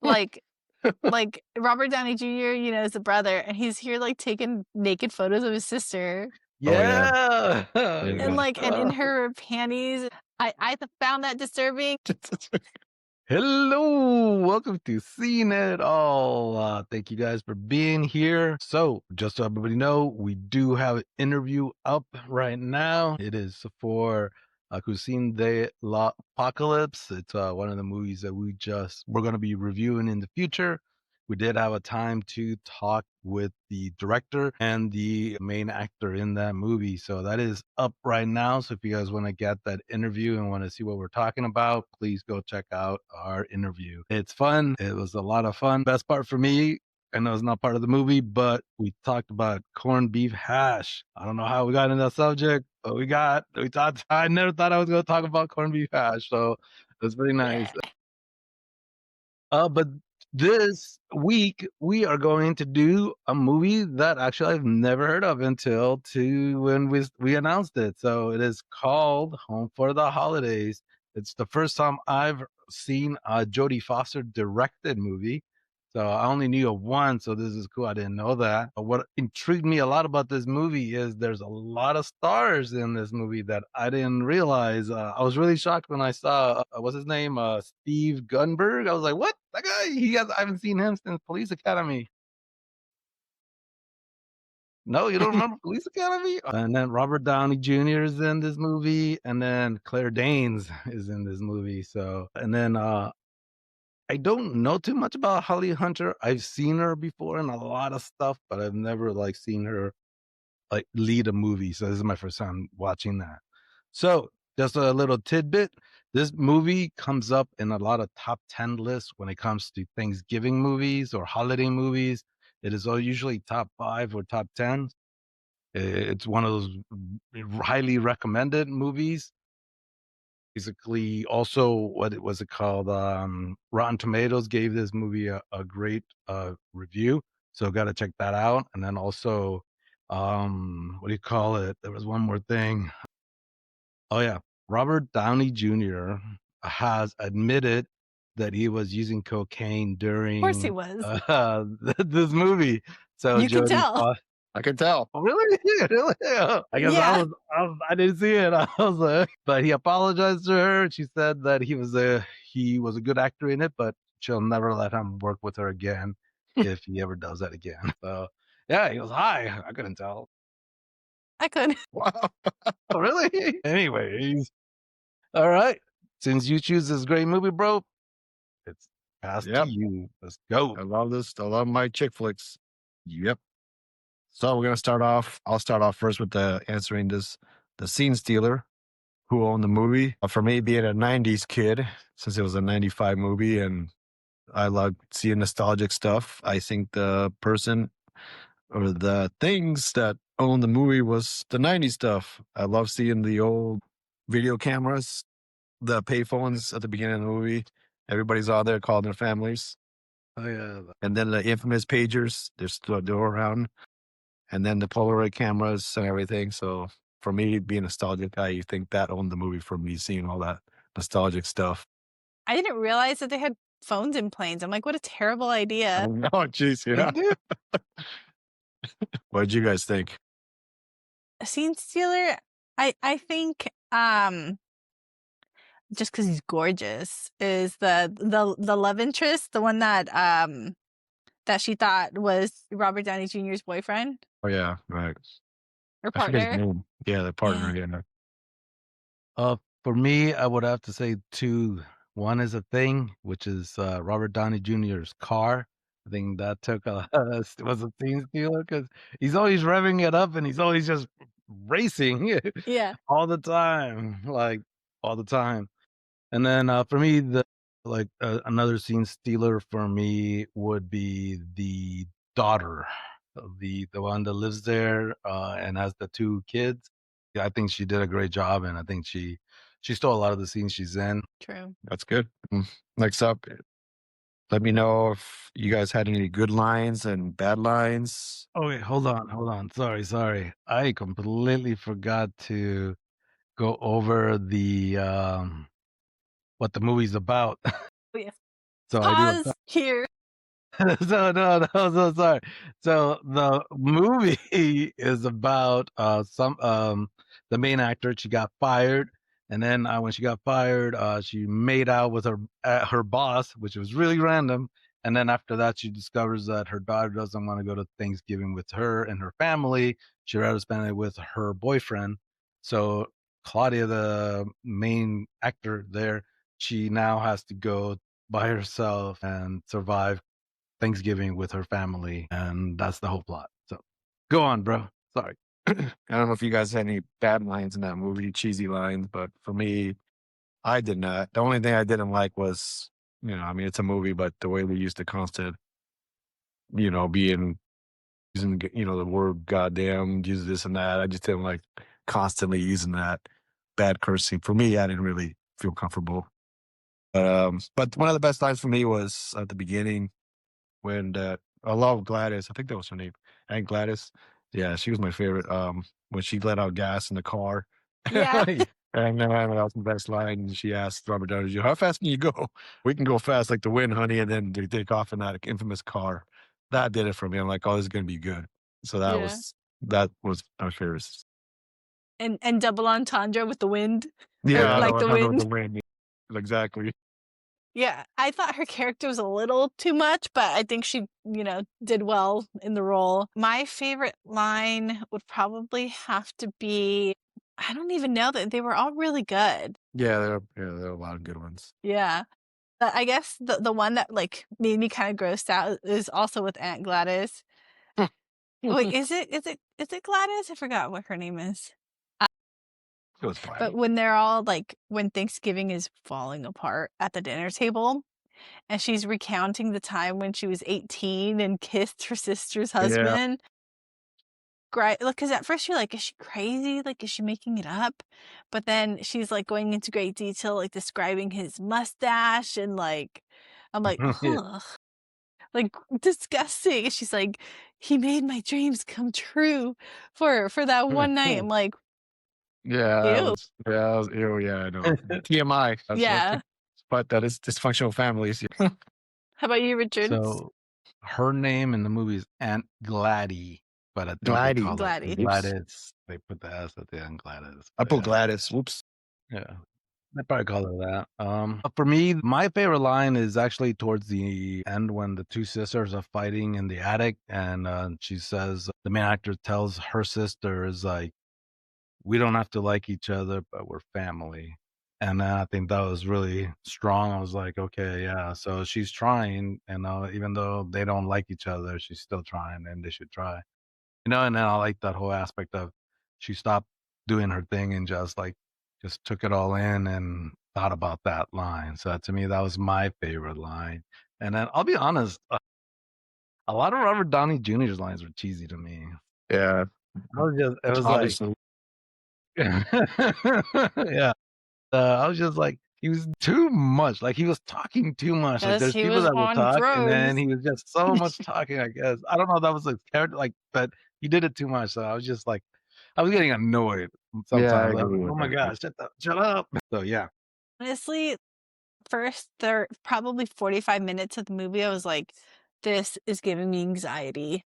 like Robert Downey Jr., is the brother, and he's here like taking naked photos of his sister. Oh, yeah. Yeah. And and in her panties. I found that disturbing. Hello, welcome to Seen It All. Thank you guys for being here. So, just so everybody know, we do have an interview up right now. It is for Cuisine de l'Apocalypse. It's one of the movies that we're going to be reviewing in the future. We did have a time to talk with the director and the main actor in that movie. So that is up right now. So if you guys want to get that interview and want to see what we're talking about, please go check out our interview. It's fun. It was a lot of fun. Best part for me, I know it's not part of the movie, but we talked about corned beef hash. I don't know how we got into that subject, but we talked. I never thought I was going to talk about corned beef hash. So it was pretty nice. But this week we are going to do a movie that actually I've never heard of until when we announced it. So it is called Home for the Holidays. It's the first time I've seen a Jodie Foster directed movie. So I only knew of one, so this is cool. I didn't know that. But what intrigued me a lot about this movie is there's a lot of stars in this movie that I didn't realize. I was really shocked when I saw what's his name, Steve Guttenberg. I was like, what? That guy? I haven't seen him since Police Academy. No, you don't remember Police Academy? And then Robert Downey Jr. is in this movie, and then Claire Danes is in this movie. So, and then I don't know too much about Holly Hunter. I've seen her before in a lot of stuff, but I've never seen her lead a movie. So this is my first time watching that. So just a little tidbit. This movie comes up in a lot of top 10 lists when it comes to Thanksgiving movies or holiday movies. It is usually top 5 or top 10. It's one of those highly recommended movies. Basically, also, what was it called? Rotten Tomatoes gave this movie a great review, so got to check that out. And then also, what do you call it? There was one more thing. Oh yeah, Robert Downey Jr. has admitted that he was using cocaine Of course he during was. this movie. So You can Jodie tell. I can tell. Oh, really? Really? I guess Yeah. I didn't see it. I was like, but he apologized to her. She said that he was a good actor in it, but she'll never let him work with her again if he ever does that again. So yeah, he was high. I couldn't tell. I could. Wow. Oh, really? Anyways, all right. Since you choose this great movie, bro, it's passed to Yep. you. Let's go. I love this. I love my chick flicks. Yep. So we're gonna start off. I'll start off first with answering the scene stealer, who owned the movie. For me, being a '90s kid, since it was a '95 movie, and I love seeing nostalgic stuff. I think the person or the things that owned the movie was the '90s stuff. I love seeing the old video cameras, the payphones at the beginning of the movie. Everybody's out there calling their families. Oh yeah. And then the infamous pagers, they're still around. And then the Polaroid cameras and everything. So for me, being a nostalgic guy, you think that owned the movie for me, seeing all that nostalgic stuff. I didn't realize that they had phones in planes. I'm like, what a terrible idea. Oh, jeez, yeah. What did you guys think? A scene stealer, I think just because he's gorgeous is the love interest, the one that she thought was Robert Downey Jr.'s boyfriend Oh, yeah, right. or I forget his partner. name. Yeah, the partner. Yeah. For me, I would have to say two. One is a thing, which is Robert Downey Jr.'s car. I think that was a scene stealer because he's always revving it up and he's always just racing Yeah. all the time, all the time. And then for me, another scene stealer for me would be the daughter, the one that lives there and has the 2 kids. Yeah, I think she did a great job, and I think she stole a lot of the scenes she's in. True. That's good. Next up, let me know if you guys had any good lines and bad lines. Oh wait, hold on. Sorry. I completely forgot to go over the what the movie's about. Oh, yeah. So I do. Pause here. So no, so sorry. So the movie is about the main actor. She got fired, and then when she got fired, she made out with her boss, which was really random. And then after that, she discovers that her daughter doesn't want to go to Thanksgiving with her and her family. She'd rather spend it with her boyfriend. So Claudia, the main actor there, she now has to go by herself and survive Thanksgiving with her family, and that's the whole plot. So go on, bro. Sorry. I don't know if you guys had any bad lines in that movie, cheesy lines, but for me, I did not. The only thing I didn't like was, I mean, it's a movie, but the way they used the constant, using, the word goddamn, use this and that. I just didn't like constantly using that bad cursing. For me, I didn't really feel comfortable. But one of the best lines for me was at the beginning when I love Gladys. I think that was her name. Aunt Gladys. Yeah, she was my favorite. When she let out gas in the car. Yeah. And then that was the best line. She asked Robert Downey Jr., "How fast can you go?" "We can go fast like the wind, honey." And then they take off in that infamous car. That did it for me. I'm like, oh, this is gonna be good. So that Yeah. was my favorite. And double entendre with the wind. Yeah, like the wind. the wind. Exactly. Yeah, I thought her character was a little too much, but I think she, did well in the role. My favorite line would probably have to be, I don't even know, that they were all really good. Yeah, there are a lot of good ones. Yeah. But I guess the one that made me kind of grossed out is also with Aunt Gladys. Wait, is it Gladys? I forgot what her name is. It was fine. But when they're all when Thanksgiving is falling apart at the dinner table, and she's recounting the time when she was 18 and kissed her sister's husband. Great. Look, because at first you're like, is she crazy? Is she making it up? But then she's going into great detail, describing his mustache, and I'm like, ugh, disgusting. And she's like, he made my dreams come true for that one night. I'm like, Yeah, ew. that was ew. Yeah, I know. TMI. Yeah. But that is dysfunctional families. How about you, Richard? So her name in the movie is Aunt Gladys, but I think they call Gladys. it Gladys. They put the S at the end, Gladys. I put Gladys. Whoops. Yeah. They probably call her that. For me, my favorite line is actually towards the end when the two sisters are fighting in the attic, and she says, the main actor tells her sister is like, we don't have to like each other, but we're family. And I think that was really strong. I was like, okay, yeah. So she's trying, and even though they don't like each other, she's still trying, and they should try. And then I like that whole aspect of she stopped doing her thing and just took it all in and thought about that line. So to me, that was my favorite line. And then I'll be honest, a lot of Robert Downey Jr.'s lines were cheesy to me. Yeah. It was Obviously. yeah. I was just like, he was too much. He was talking too much. Yes, There's he people was that will on talk, and then drugs. he was just so much talking, I guess. I don't know if that was his character, but he did it too much. So I was just I was getting annoyed sometimes. Yeah, I Like, agree oh with my that. gosh, shut up. So yeah. Honestly, first probably 45 minutes of the movie, I was like, this is giving me anxiety.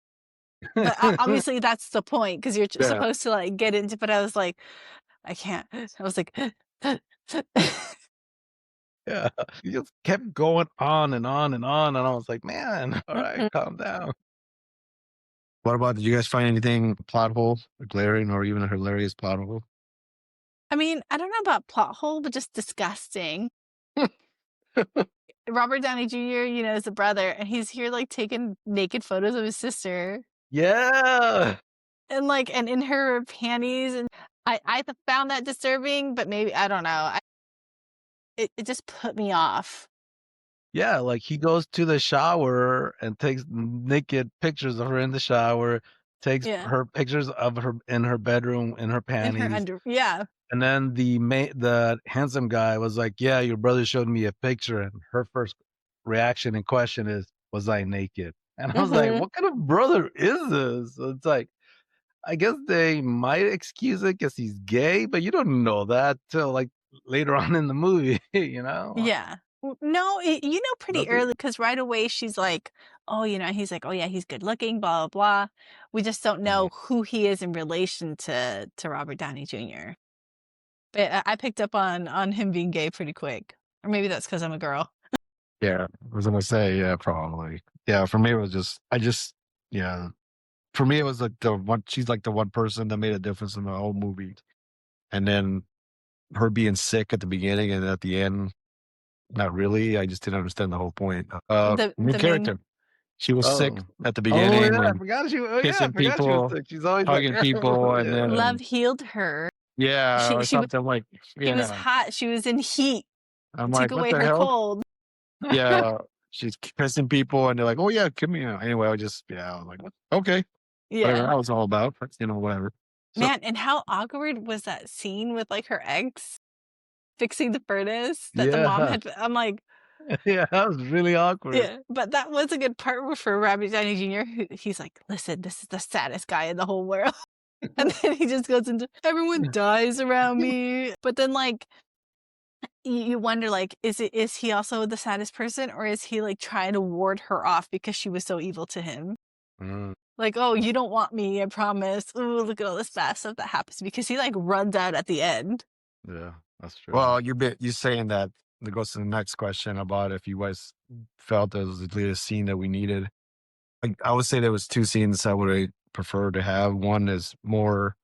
But obviously that's the point, because you're supposed to get into, but I was like, I can't. I was like, Yeah. He just kept going on and on and on. And I was like, man, all right, calm down. What about, did you guys find anything plot hole, glaring, or even a hilarious plot hole? I mean, I don't know about plot hole, but just disgusting. Robert Downey Jr., is a brother, and he's here taking naked photos of his sister. Yeah. And in her panties, and I found that disturbing, but maybe, I don't know. It just put me off. Yeah, he goes to the shower and takes naked pictures of her in the shower, takes her pictures of her in her bedroom in her panties. Yeah. And then the handsome guy was like, "Yeah, your brother showed me a picture," and her first reaction and question is, "Was I naked?" And I was like, "What kind of brother is this?" So it's I guess they might excuse it because he's gay, but you don't know that till later on in the movie, Yeah. No, pretty Nothing? early because right away she's like, "Oh," he's like, "Oh, yeah, he's good looking, blah, blah, blah." We just don't Mm. know who he is in relation to Robert Downey Jr. But I picked up on him being gay pretty quick. Or maybe that's because 'cause I'm a girl. Yeah, I was gonna say, yeah, probably. Yeah, for me, it was yeah. For me, it was like the one. She's like the one person that made a difference in the whole movie. And then her being sick at the beginning and at the end, not really. I just didn't understand the whole point. Main The main character, she was sick Oh. at the Oh, beginning yeah, I and forgot she oh, yeah, I kissing forgot she was people, sick. She's always like, hugging people, and yeah. love then healed her. yeah, or She was something like she was yeah. hot, she was in heat, I'm took like, what away the her hell? cold. Yeah, she's kissing people, and they're like, "Oh yeah, come here." Anyway, I was like, okay, whatever Yeah. that was all about. Whatever. So Man, and how awkward was that scene with, like, her ex fixing the furnace that the mom Yeah. had I'm like, Yeah, that was really awkward. yeah, but that was a good part for Robert Downey Jr. He's like, "Listen, this is the saddest guy in the whole world." And then he just goes into, "Everyone dies around me." But then, like, you wonder, like, is he also the saddest person, or is he, like, trying to ward her off because she was so evil to him? Mm, Like, "Oh, you don't want me, I promise. Ooh, look at all this bad stuff that happens," because he, like, runs out at the end. yeah, that's true. well, you saying that goes to the next question about if you guys felt there was the scene that we needed. I would say there was two scenes I would prefer to have. One is more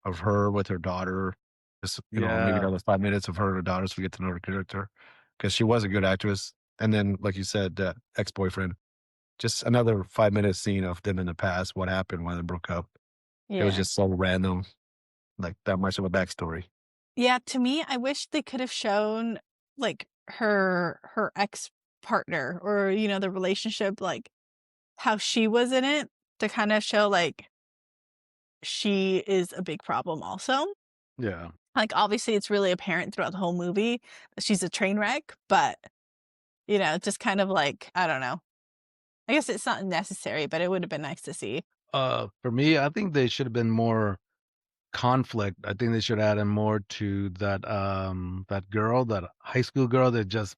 of her with her daughter. Just, maybe Yeah. another 5 minutes of her and her daughter so we get to know her character. Because she was a good actress. And then, like you said, ex-boyfriend. Just another 5 minute scene of them in the past, what happened when they broke up. It was Yeah. just so random, like that much of a backstory. Yeah, to me, I wish they could have shown, like, her ex-partner or, the relationship, like, how she was in it to kind of show, like, she is a big problem also. Yeah. Like, obviously, it's really apparent throughout the whole movie that she's a train wreck, but, just kind of like, I don't know. I guess it's not necessary, but it would have been nice to see. For me, I think they should have been more conflict. I think they should add in more to that girl, that high school girl that just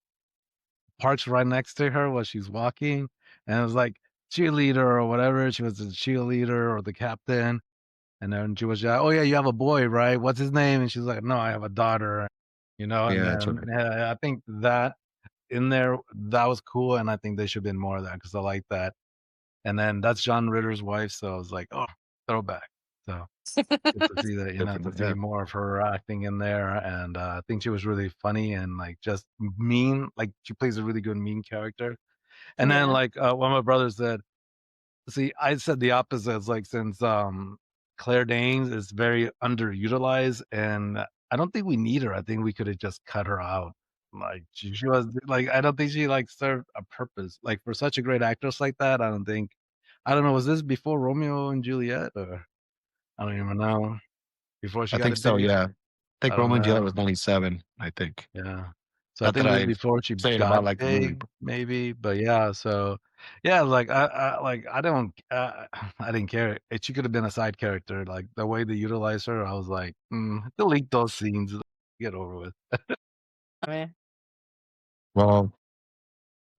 parks right next to her while she's walking, and it was like cheerleader or whatever. She was the cheerleader or the captain, and then she was like, "Oh yeah, you have a boy, right? What's his name?" And she's like, "No, I have a daughter." And Yeah, then I think that in there that was cool, and I think there should have been more of that because I like that. And then that's John Ritter's wife, so I was like, "Oh, throwback." So good to see that, to see yeah, more of her acting in there, and, I think she was really funny and, like, just mean, like, she plays a really good mean character. And then, Yeah. like, one of my brothers said see, I said the opposite, it's like, since, Claire Danes is very underutilized, and I don't think we need her, I think we coulda just cut her out. Like, she was like, I don't think she, like, served a purpose. Like, for such a great actress like that, I don't know, was this before Romeo and Juliet, or I don't even know. Before she I got think a so. big Yeah, I think I don't Roman and Juliet know. was 97. I think. Yeah. So I Not that think it was I before she say it got about like the movie. big, maybe, but yeah, so yeah, like, I don't I didn't care. She could have been a side character, like, the way they utilize her, I was like, delete those scenes, get over with." I mean, Well,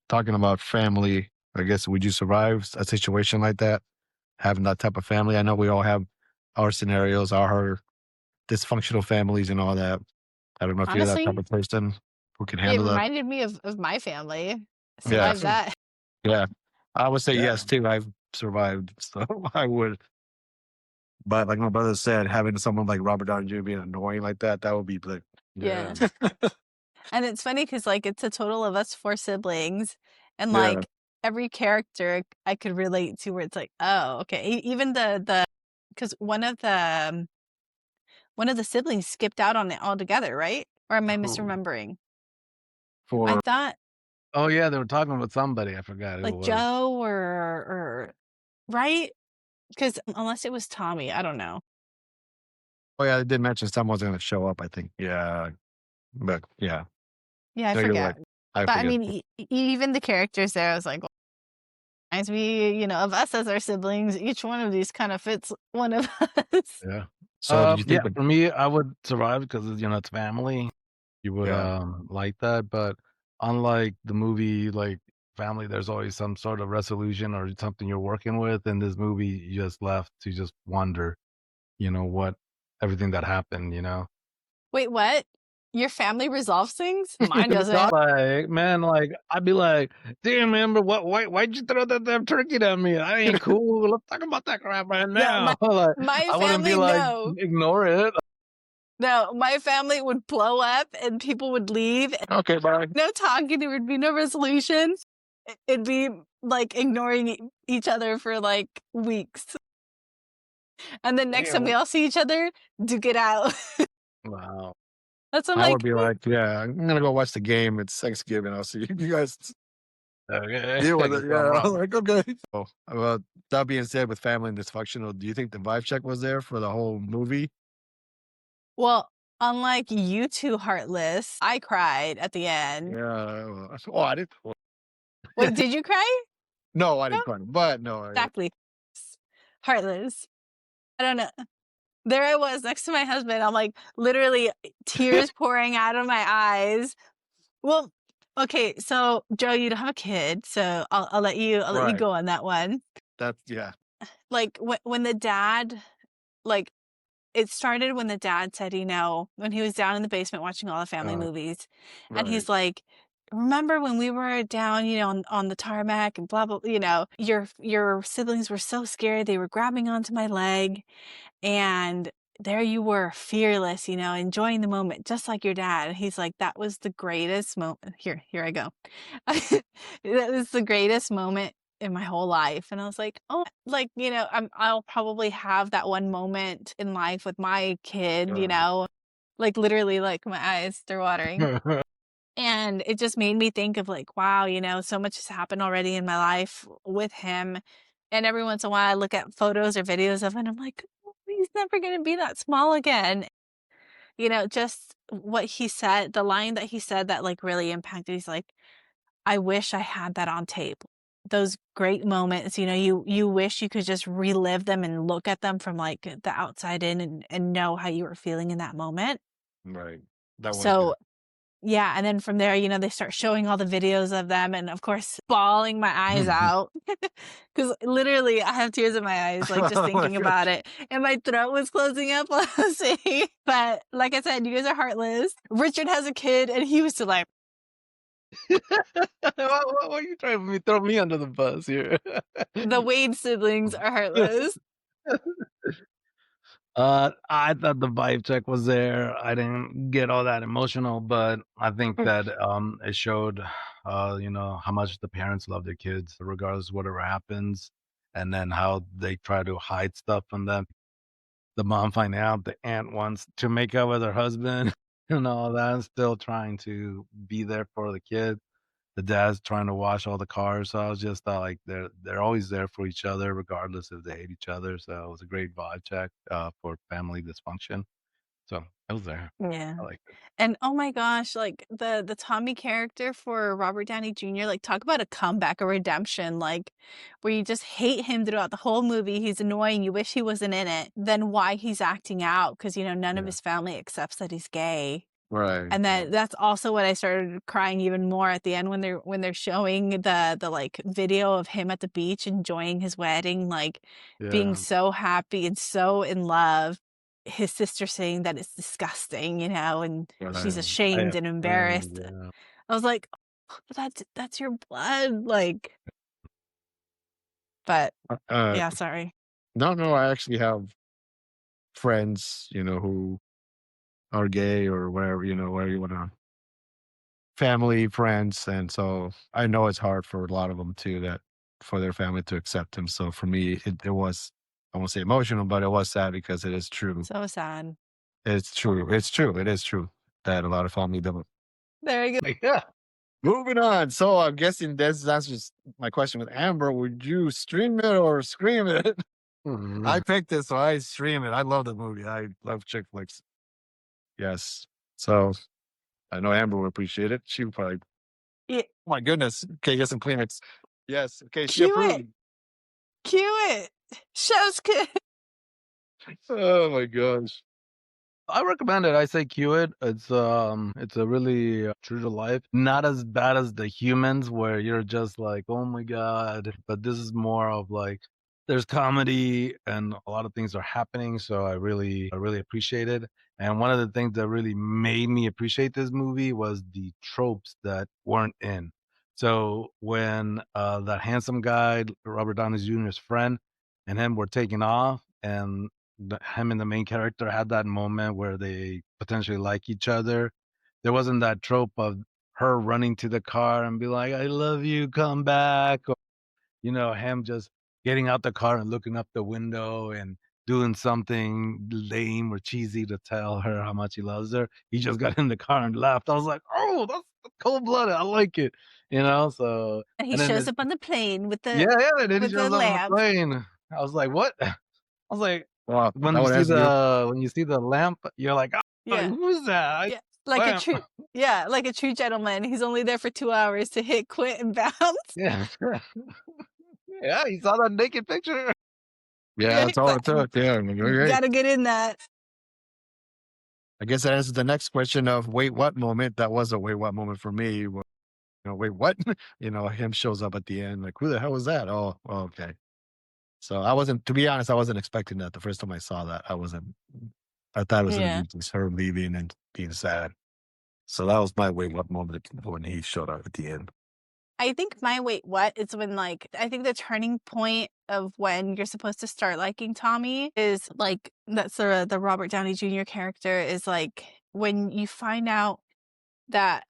talking about family, I guess would you survive a situation like that? Having that type of family? I know we all have our scenarios, our dysfunctional families and all that. I don't know if you're that type honestly, of person who can it handle that. reminded me of my family. Yeah, Survived that. yeah. I would say Yeah. yes too. I've survived, so I would. But like my brother said, having someone like Robert Downey Jr. being annoying like that would be like, Yeah. Yeah. And it's funny because, like, it's a total of us 4 siblings, and, yeah, like, every character I could relate to where it's like, "Oh, okay." Even the because one of the siblings skipped out on it altogether, right? Or am I Who misremembering? I for thought, Oh, yeah, they were talking about somebody, I forgot who it like, was. Joe or right? Because unless it was Tommy, I don't know. oh yeah, I did mention someone's going to show up. I think yeah, but yeah, Yeah, I no, you're right. forget. I But, I forget. mean, even the characters there, I was like, well, reminds me, of us as our siblings. Each one of these kinda fits one of us. Yeah. So did you Yeah, think? for me, I would survive because, it's family. You would, Yeah, like that, but unlike the movie, like Family, there's always some sort of resolution or something you're working with. In this movie, you just left to just wonder, what everything that happened, Wait, what? Your family resolves things? Mine doesn't. Like, man, like I'd be like, damn, man, but why'd you throw that damn turkey at me? I ain't cool. Let's talk about that crap right No, now. Like, my I wouldn't be family, like, no. ignore it. No, my family would blow up and people would leave. Okay, bye. No talking, there would be no resolution. It'd be like ignoring each other for like weeks. And then next time we all see each other, duke it out. Wow. That's what I'm I like, would be like, yeah, I'm gonna go watch the game. It's Thanksgiving. I'll see you guys Okay. deal with it. Guess I'm Yeah, I'm wrong. like, okay. So, that being said, with family and dysfunctional, do you think the vibe check was there for the whole movie? well, unlike you two Heartless, I cried at the end. Yeah. Oh, I didn't. Wait, did you cry? No, I No? didn't cry. But no, Exactly. Heartless. I don't know. There I was next to my husband. I'm like literally tears pouring out of my eyes. Well, okay, so Joe, you don't have a kid, so I'll let you right. go on that one. That's yeah. Like when the dad, like it started when the dad said, when he was down in the basement watching all the family movies, and Right. he's like, remember when we were down, on the tarmac and blah blah, your siblings were so scared they were grabbing onto my leg, and there you were, fearless, enjoying the moment, just like your dad. And he's like, that was the greatest moment. Here I go. That was the greatest moment in my whole life. And I was like, oh, like, I'll probably have that one moment in life with my kid, like literally, like my eyes, they're watering. And it just made me think of like, wow, so much has happened already in my life with him. And every once in a while I look at photos or videos of him and I'm like, oh, he's never going to be that small again. Just what he said, the line that he said that like really impacted, he's like, I wish I had that on tape. Those great moments, you wish you could just relive them and look at them from like the outside in and know how you were feeling in that moment. Right. That was good. So yeah, and then from there, they start showing all the videos of them, and of course, bawling my eyes out because literally I have tears in my eyes, like just Oh my thinking gosh. about it, and my throat was closing up while I was saying. But like I said, you guys are heartless. Richard has a kid, and he was still like, Why are you trying to throw me under the bus here? the Wade siblings are heartless. I thought the vibe check was there. I didn't get all that emotional, but I think that it showed how much the parents love their kids, regardless of whatever happens, and then how they try to hide stuff from them. The mom finding out the aunt wants to make up with her husband and all that, still trying to be there for the kid. The dad's trying to wash all the cars. So I was just thought like they're always there for each other, regardless if they hate each other. So it was a great vibe check for family dysfunction. So I was there. Yeah. I liked it. And oh my gosh, like the Tommy character for Robert Downey Jr., like talk about a comeback, a redemption, like where you just hate him throughout the whole movie. He's annoying. You wish he wasn't in it. Then why he's acting out because none of Yeah. his family accepts that he's gay. Right. And then that's also what I started crying even more at the end when they're showing the like video of him at the beach enjoying his wedding, like being Yeah. so happy and so in love. His sister saying that it's disgusting, and she's Right. ashamed and embarrassed. Yeah. I was like, "Oh, that's your blood, like." But Uh, yeah, sorry. no, I actually have friends, who are gay or whatever, where you want to family, friends. And so I know it's hard for a lot of them too, that for their family to accept him. So for me, it was, I won't say emotional, but it was sad because it is true. So sad. It's true. It's true. It is true that a lot of family don't. There you go. Like, yeah. Moving on. So I'm guessing this answers my question with Amber. Would you stream it or scream it? I picked it, so I stream it. I love the movie. I love chick flicks. Yes. So I know Amber will appreciate it. She would probably, Yeah, oh my goodness. Okay, get some Kleenex. Yes. Okay, she cue it. approved. Cue it. Show's good. Oh my gosh. I recommend it. I say cue it. It's a really true to life. Not as bad as The Humans, where you're just like, oh my god. But this is more of like, there's comedy and a lot of things are happening. So I really appreciate it. And one of the things that really made me appreciate this movie was the tropes that weren't in. So when that handsome guy, Robert Downey Jr.'s friend, and him were taking off, and him and the main character had that moment where they potentially like each other. There wasn't that trope of her running to the car and be like, "I love you, come back," or him just getting out the car and looking up the window and doing something lame or cheesy to tell her how much he loves her. He just got in the car and left. I was like, "Oh, that's cold blooded. I like it," So And he and then shows his, up on the plane yeah, yeah, and then he with the shows up on the lamp. plane. I was like, "What?" I was like, Wow, when that you would see answer your. the lamp, you're like, "Oh, Yeah. who is that?" Yeah. Like a Lamp. true like a true gentleman. He's only there for 2 hours to hit quit and bounce. Yeah. Yeah, you saw that naked picture? Yeah, Yeah, that's he's all like, it took. Yeah, okay. gotta get in that. I guess that answers the next question of wait, what moment? That was a wait, what moment for me. Wait, what? Him shows up at the end. Like, who the hell was that? Oh, okay. So I wasn't, to be honest, I wasn't expecting that. The first time I saw that, I thought it was going to Yeah. be just her leaving and being sad. So that was my wait, what moment when he showed up at the end. I think my wait, what is when I think the turning point of when you're supposed to start liking Tommy is like that's the Robert Downey Jr. character is like when you find out that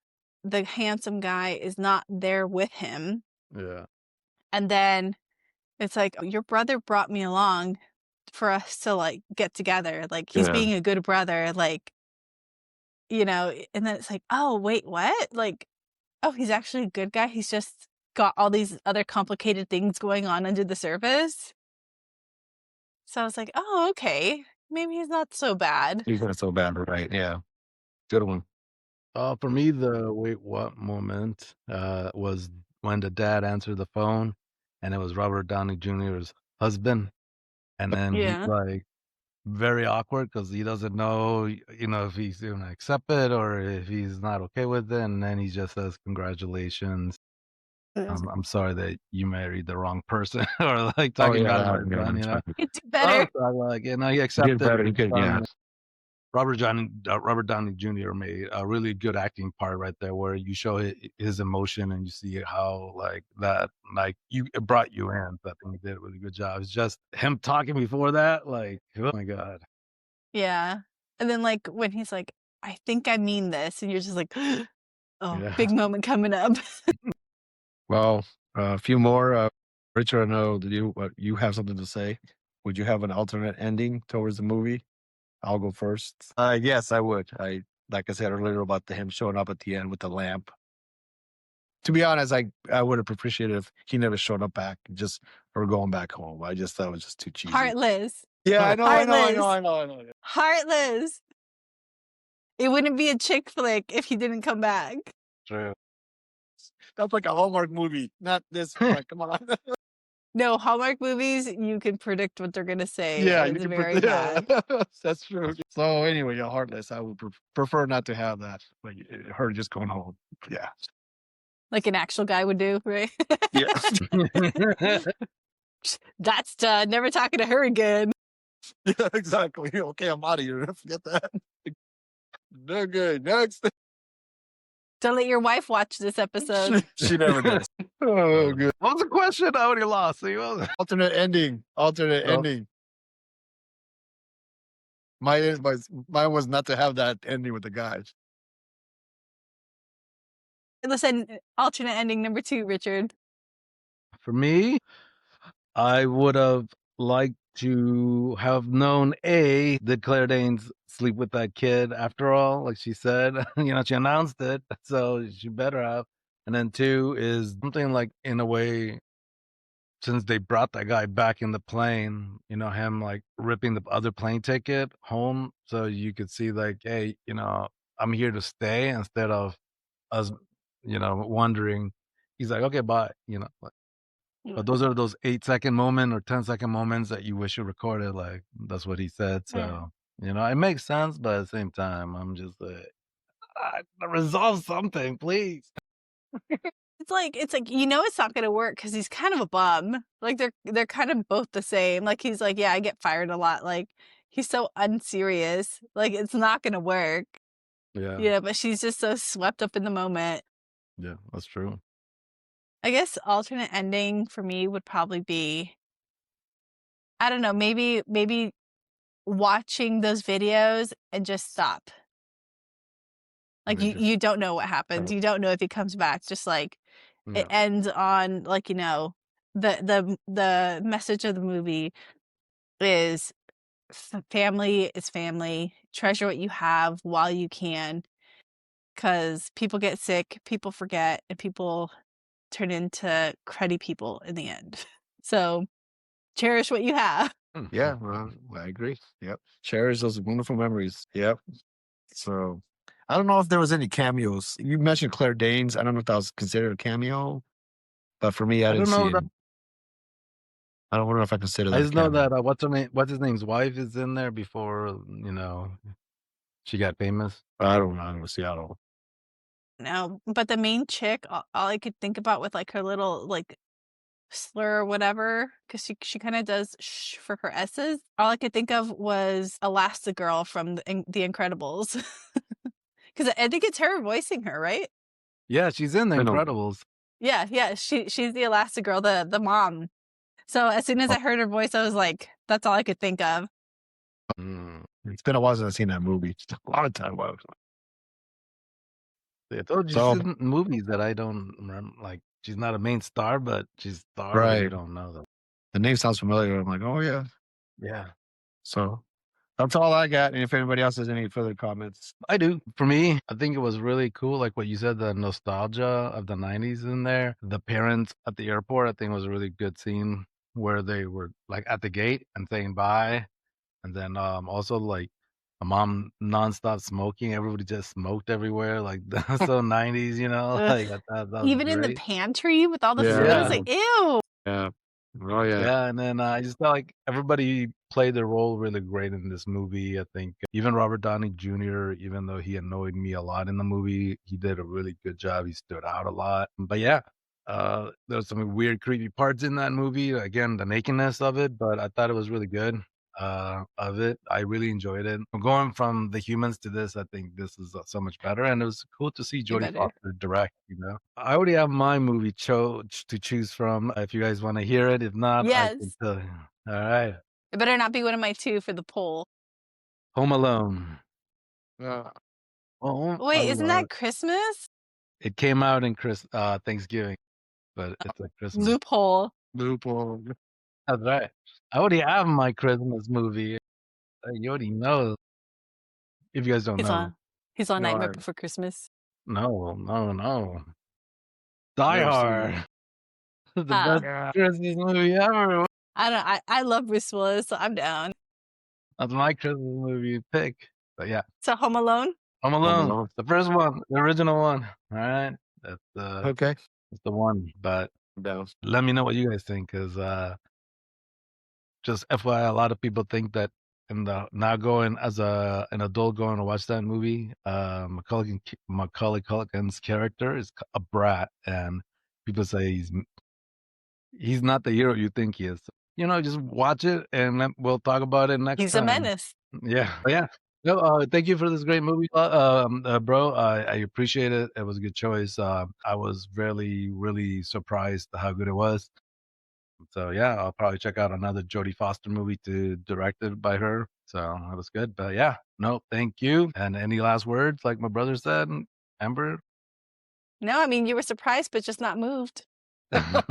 the handsome guy is not there with him, Yeah. and then it's like your brother brought me along for us to like get together. Like he's Yeah. being a good brother, and then it's like, oh wait, what? Like, oh, he's actually a good guy. He's just got all these other complicated things going on under the surface. So I was like, oh, okay. Maybe he's not so bad. He's not so bad, right? Yeah. Good one. For me, the wait, what moment was when the dad answered the phone, and it was Robert Downey Jr.'s husband, and then he's Yeah. like very awkward because he doesn't know, if he's gonna accept it or if he's not okay with it, and then he just says, "Congratulations. I'm sorry that you married the wrong person," or like Oh, talking yeah. bad about his son, That's right. You do So better. like, he He did accepted better. He his could, yeah. son. Robert Downey Jr. made a really good acting part right there, where you show his emotion and you see how like that, like it brought you in. So I think he did a really good job. It's just him talking before that, like, oh my god. Yeah. And then like when he's like, I think I mean this, and you're just like, oh, Yeah. big moment coming up. Well, a few more. Richard, I know that you have something to say. Would you have an alternate ending towards the movie? I'll go first. Yes, I would. Like I said earlier about him showing up at the end with the lamp. To be honest, I would have appreciated if he never showed up back, just or going back home. I just thought it was just too cheesy. Heartless. Yeah, I know. Heartless. Heartless. It wouldn't be a chick flick if he didn't come back. True. That's like a Hallmark movie, not this. Like, come on. No, Hallmark movies, you can predict what they're gonna say. Yeah, and you it's can very bad. That's true. So anyway, yeah, Heartless. I would prefer not to have that. Like her just going home. Yeah. Like an actual guy would do, right? Yeah. That's done. Never talking to her again. Yeah, exactly. Okay, I'm out of here. Forget that. No good. Next. Don't let your wife watch this episode. She never does. Oh, good. What was the question? I already lost. See, what was it? Alternate ending. Alternate Oh. ending. Mine was not to have that ending with the guys. Listen, alternate ending number 2, Richard. For me, I would have liked to have known did Claire Danes sleep with that kid after all, like she said? She announced it, so she better have. And then 2 is something like, in a way, since they brought that guy back in the plane, him like ripping the other plane ticket home, so you could see like, hey, I'm here to stay, instead of us, wondering. He's like, okay, bye, but those are those 8-second moment or 10-second moments that you wish you recorded. Like, that's what he said. So You know, it makes sense, but at the same time, I'm just like, resolve something, please. It's like, it's not gonna work because he's kind of a bum. Like, they're kind of both the same. Like, he's like, "Yeah, I get fired a lot." Like, he's so unserious. Like, it's not gonna work. Yeah, Yeah, but she's just so swept up in the moment. yeah, that's true. I guess alternate ending for me would probably be, I don't know, maybe watching those videos and just stop. Like, They just you don't know what happens. kinda You don't know if he comes back. Just like it yeah. ends on, like, the message of the movie is family is family. Treasure what you have while you can, because people get sick, people forget, and people turn into cruddy people in the end. So cherish what you have. Yeah, well, I agree. Yep. Cherish those wonderful memories. Yep. So I don't know if there was any cameos. You mentioned Claire Danes. I don't know if that was considered a cameo, but for me, I I didn't don't see know it. that. I don't know if I consider I that a just know cameo. that what's his name's wife is in there before she got famous. I don't know. I don't see. I don't. No, but the main chick, all I could think about with, like, her little, like, slur or whatever, because she kind of does sh for her s's. All I could think of was Elastigirl from the Incredibles, because I think it's her voicing her, right? Yeah, she's in The I know. Incredibles. Yeah, yeah, she's the Elastigirl, the mom. So as soon as Oh, I heard her voice, I was like, that's all I could think of. Mm. it's been a while since I've seen that movie. It's a lot of time. Wow. I told you she's So in movies that I don't remember. Like, she's not a main star, but she's star, but you right, don't know them. the name sounds familiar. I'm like, oh yeah. Yeah, So that's all I got. And if anybody else has any further comments, I do. For me, I think it was really cool. Like what you said, the nostalgia of the 90s in there. The parents at the airport, I think was a really good scene where they were like at the gate and saying bye. And then also like a mom nonstop smoking. Everybody just smoked everywhere. Like that's so 90s, Ugh. like I thought that was Even in the great. pantry with all the yeah, food, I was Yeah. like, ew. yeah, oh yeah, Yeah, and then I just felt like everybody played their role really great in this movie. I think even Robert Downey Jr., even though he annoyed me a lot in the movie, he did a really good job. He stood out a lot. But yeah, there was some weird, creepy parts in that movie. Again, the nakedness of it, but I thought it was really good. Of it, I really enjoyed it. Going from the humans to this, I think this is so much better, and it was cool to see Way Jodie better. Foster direct. I already have my movie to choose from. If you guys want to hear it, if not, I can Yes. tell you. All right, It better not be one of my two for the poll. Home Alone. uh, Home Wait, isn't Alone. that Christmas? It came out in Thanksgiving, but it's like Christmas. Loophole. loophole. That's right. I already have my Christmas movie. You already know. If you guys don't He's know, on. He's on No, Nightmare I've Before Christmas. no. Die never seen it. Hard. The Ah, best Yeah, Christmas movie ever. I don't. I love Bruce Willis, so I'm down. That's my Christmas movie pick. But yeah, So Home Alone. Home Home Alone, Alone. the first one, the original one. All right, Okay, that's the one. But I'm down. let me know what you guys think, because just FYI, a lot of people think that in the now going as an adult going to watch that movie, Macaulay Culkin's character is a brat, and people say he's not the hero you think he is. Just watch it, and then we'll talk about it next He's a time. menace. Yeah, but yeah. No, thank you for this great movie, bro. I appreciate it. It was a good choice. I was really, really surprised how good it was. So yeah, I'll probably check out another Jodie Foster movie directed by her. So that was good. But yeah, no, thank you. And any last words, like my brother said, Amber? No, I mean, you were surprised, but just not moved.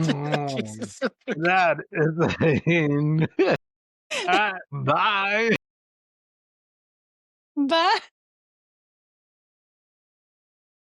Jesus. That is All right, bye. Bye.